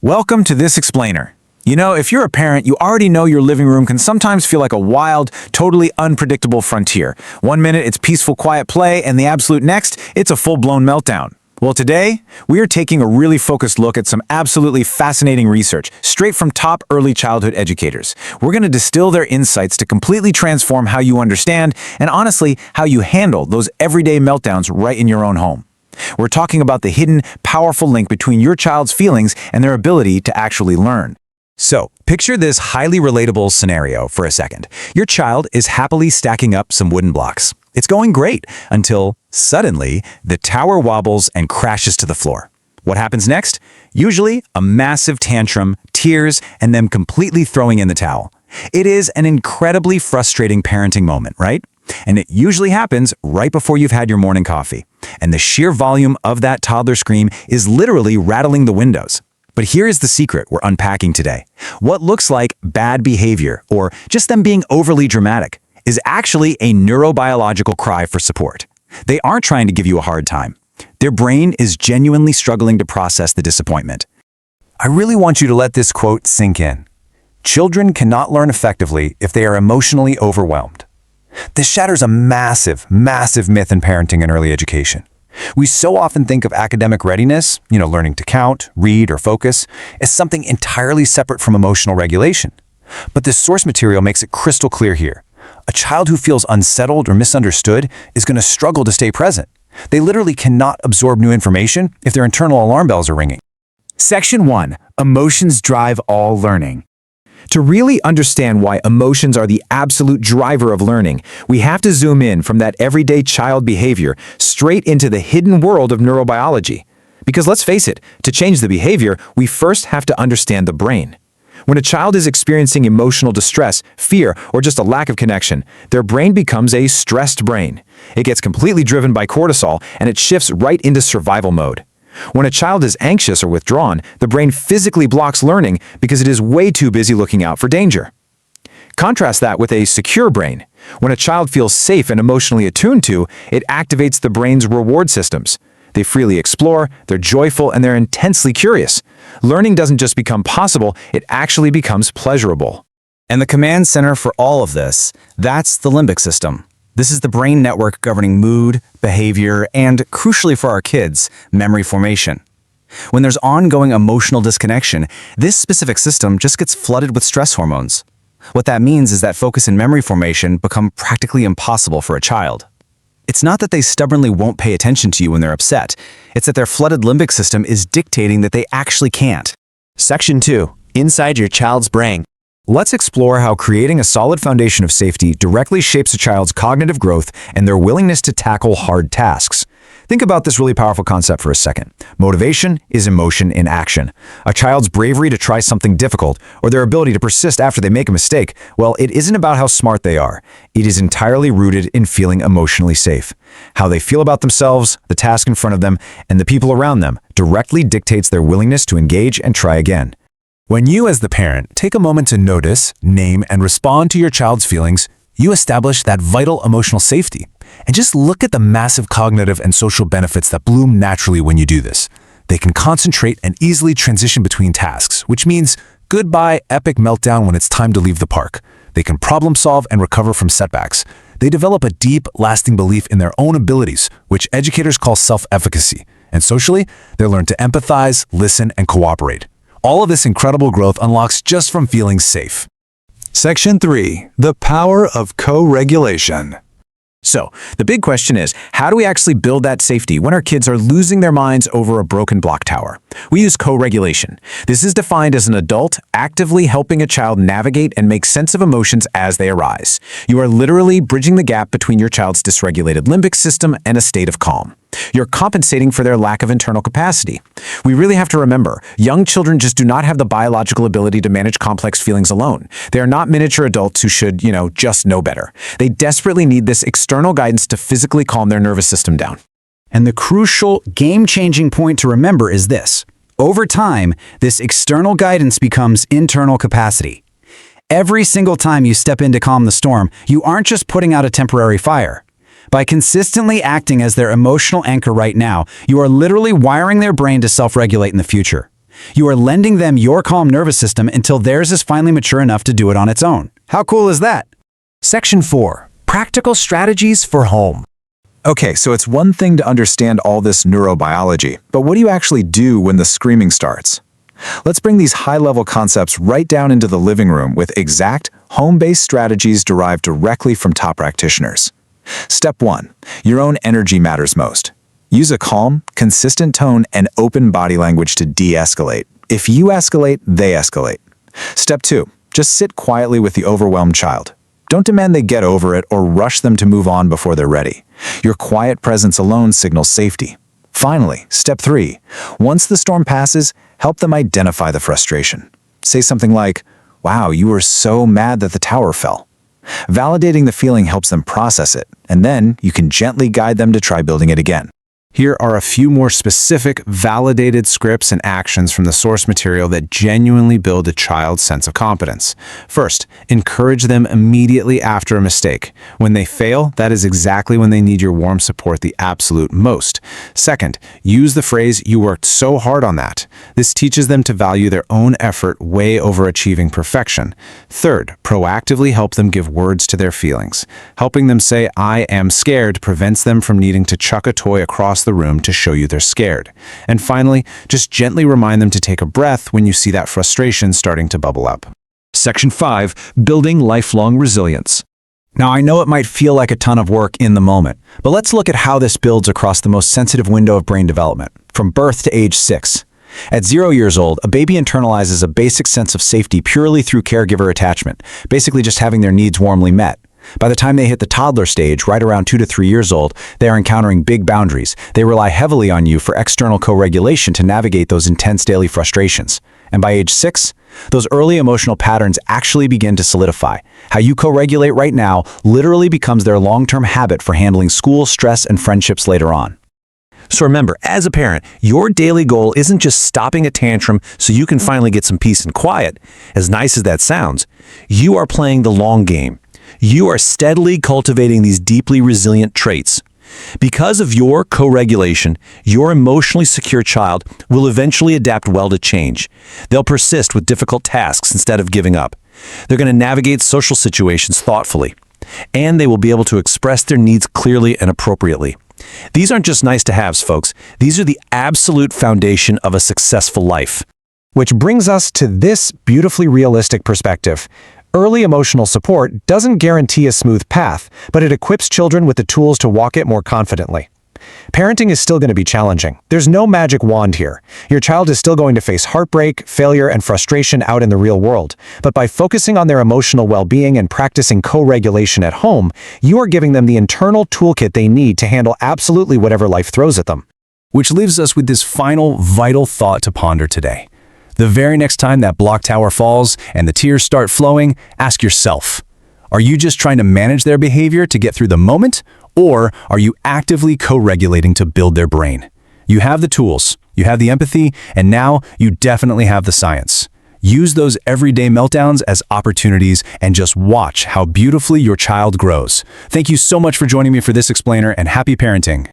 Welcome to This Explainer. You know, if you're a parent, you already know your living room can sometimes feel like a wild, totally unpredictable frontier. One minute it's peaceful, quiet play, and the absolute next, it's a full-blown meltdown. Well, today, we are taking a really focused look at some absolutely fascinating research, straight from top early childhood educators. We're going to distill their insights to completely transform how you understand, and honestly, how you handle those everyday meltdowns right in your own home. We're talking about the hidden, powerful link between your child's feelings and their ability to actually learn. So, picture this highly relatable scenario for a second. Your child is happily stacking up some wooden blocks. It's going great until, suddenly, the tower wobbles and crashes to the floor. What happens next? Usually, a massive tantrum, tears, and them completely throwing in the towel. It is an incredibly frustrating parenting moment, right? And it usually happens right before you've had your morning coffee. And the sheer volume of that toddler scream is literally rattling the windows. But here is the secret we're unpacking today. What looks like bad behavior, or just them being overly dramatic, is actually a neurobiological cry for support. They aren't trying to give you a hard time. Their brain is genuinely struggling to process the disappointment. I really want you to let this quote sink in. Children cannot learn effectively if they are emotionally overwhelmed. This shatters a massive, massive myth in parenting and early education. We so often think of academic readiness, learning to count, read, or focus, as something entirely separate from emotional regulation. But this source material makes it crystal clear here. A child who feels unsettled or misunderstood is going to struggle to stay present. They literally cannot absorb new information if their internal alarm bells are ringing. Section 1. Emotions drive all learning. To really understand why emotions are the absolute driver of learning, we have to zoom in from that everyday child behavior straight into the hidden world of neurobiology. Because let's face it, to change the behavior, we first have to understand the brain. When a child is experiencing emotional distress, fear, or just a lack of connection, their brain becomes a stressed brain. It gets completely driven by cortisol, and it shifts right into survival mode. When a child is anxious or withdrawn, the brain physically blocks learning because it is way too busy looking out for danger. Contrast that with a secure brain. When a child feels safe and emotionally attuned to, it activates the brain's reward systems. They freely explore, they're joyful, and they're intensely curious. Learning doesn't just become possible, it actually becomes pleasurable. And the command center for all of this, that's the limbic system. This is the brain network governing mood, behavior, and, crucially for our kids, memory formation. When there's ongoing emotional disconnection, this specific system just gets flooded with stress hormones. What that means is that focus and memory formation become practically impossible for a child. It's not that they stubbornly won't pay attention to you when they're upset. It's that their flooded limbic system is dictating that they actually can't. Section 2. Inside your child's brain. Let's explore how creating a solid foundation of safety directly shapes a child's cognitive growth and their willingness to tackle hard tasks. Think about this really powerful concept for a second. Motivation is emotion in action. A child's bravery to try something difficult, or their ability to persist after they make a mistake, well, it isn't about how smart they are. It is entirely rooted in feeling emotionally safe. How they feel about themselves, the task in front of them, and the people around them directly dictates their willingness to engage and try again. When you, as the parent, take a moment to notice, name, and respond to your child's feelings, you establish that vital emotional safety. And just look at the massive cognitive and social benefits that bloom naturally when you do this. They can concentrate and easily transition between tasks, which means goodbye epic meltdown when it's time to leave the park. They can problem solve and recover from setbacks. They develop a deep, lasting belief in their own abilities, which educators call self-efficacy. And socially, they learn to empathize, listen, and cooperate. All of this incredible growth unlocks just from feeling safe. Section 3. The power of co-regulation. So, the big question is, how do we actually build that safety when our kids are losing their minds over a broken block tower? We use co-regulation. This is defined as an adult actively helping a child navigate and make sense of emotions as they arise. You are literally bridging the gap between your child's dysregulated limbic system and a state of calm. You're compensating for their lack of internal capacity. We really have to remember, young children just do not have the biological ability to manage complex feelings alone. They are not miniature adults who should, just know better. They desperately need this external guidance to physically calm their nervous system down. And the crucial, game-changing point to remember is this. Over time, this external guidance becomes internal capacity. Every single time you step in to calm the storm, you aren't just putting out a temporary fire. By consistently acting as their emotional anchor right now, you are literally wiring their brain to self-regulate in the future. You are lending them your calm nervous system until theirs is finally mature enough to do it on its own. How cool is that? Section 4. Practical strategies for home. Okay, so it's one thing to understand all this neurobiology, but what do you actually do when the screaming starts? Let's bring these high-level concepts right down into the living room with exact, home-based strategies derived directly from top practitioners. Step 1. Your own energy matters most. Use a calm, consistent tone and open body language to de-escalate. If you escalate, they escalate. Step 2. Just sit quietly with the overwhelmed child. Don't demand they get over it or rush them to move on before they're ready. Your quiet presence alone signals safety. Finally, step 3. Once the storm passes, help them identify the frustration. Say something like, "Wow, you were so mad that the tower fell." Validating the feeling helps them process it, and then you can gently guide them to try building it again. Here are a few more specific, validated scripts and actions from the source material that genuinely build a child's sense of competence. First, encourage them immediately after a mistake. When they fail, that is exactly when they need your warm support the absolute most. Second, use the phrase, "You worked so hard on that." This teaches them to value their own effort way over achieving perfection. Third, proactively help them give words to their feelings. Helping them say, "I am scared," prevents them from needing to chuck a toy across the room to show you they're scared. And finally, just gently remind them to take a breath when you see that frustration starting to bubble up. Section 5. Building lifelong resilience. Now, I know it might feel like a ton of work in the moment, but let's look at how this builds across the most sensitive window of brain development, from birth to age 6. At 0 years old, a baby internalizes a basic sense of safety purely through caregiver attachment, basically just having their needs warmly met. By the time they hit the toddler stage, right around 2 to 3 years old, they are encountering big boundaries. They rely heavily on you for external co-regulation to navigate those intense daily frustrations. And by age 6, those early emotional patterns actually begin to solidify. How you co-regulate right now literally becomes their long-term habit for handling school, stress, and friendships later on. So remember, as a parent, your daily goal isn't just stopping a tantrum so you can finally get some peace and quiet. As nice as that sounds, you are playing the long game. You are steadily cultivating these deeply resilient traits. Because of your co-regulation, your emotionally secure child will eventually adapt well to change. They'll persist with difficult tasks instead of giving up. They're going to navigate social situations thoughtfully, and they will be able to express their needs clearly and appropriately. These aren't just nice-to-haves, folks. These are the absolute foundation of a successful life. Which brings us to this beautifully realistic perspective. Early emotional support doesn't guarantee a smooth path, but it equips children with the tools to walk it more confidently. Parenting is still going to be challenging. There's no magic wand here. Your child is still going to face heartbreak, failure, and frustration out in the real world. But by focusing on their emotional well-being and practicing co-regulation at home, you are giving them the internal toolkit they need to handle absolutely whatever life throws at them. Which leaves us with this final, vital thought to ponder today. The very next time that block tower falls and the tears start flowing, ask yourself, are you just trying to manage their behavior to get through the moment, or are you actively co-regulating to build their brain? You have the tools, you have the empathy, and now you definitely have the science. Use those everyday meltdowns as opportunities and just watch how beautifully your child grows. Thank you so much for joining me for this explainer, and happy parenting.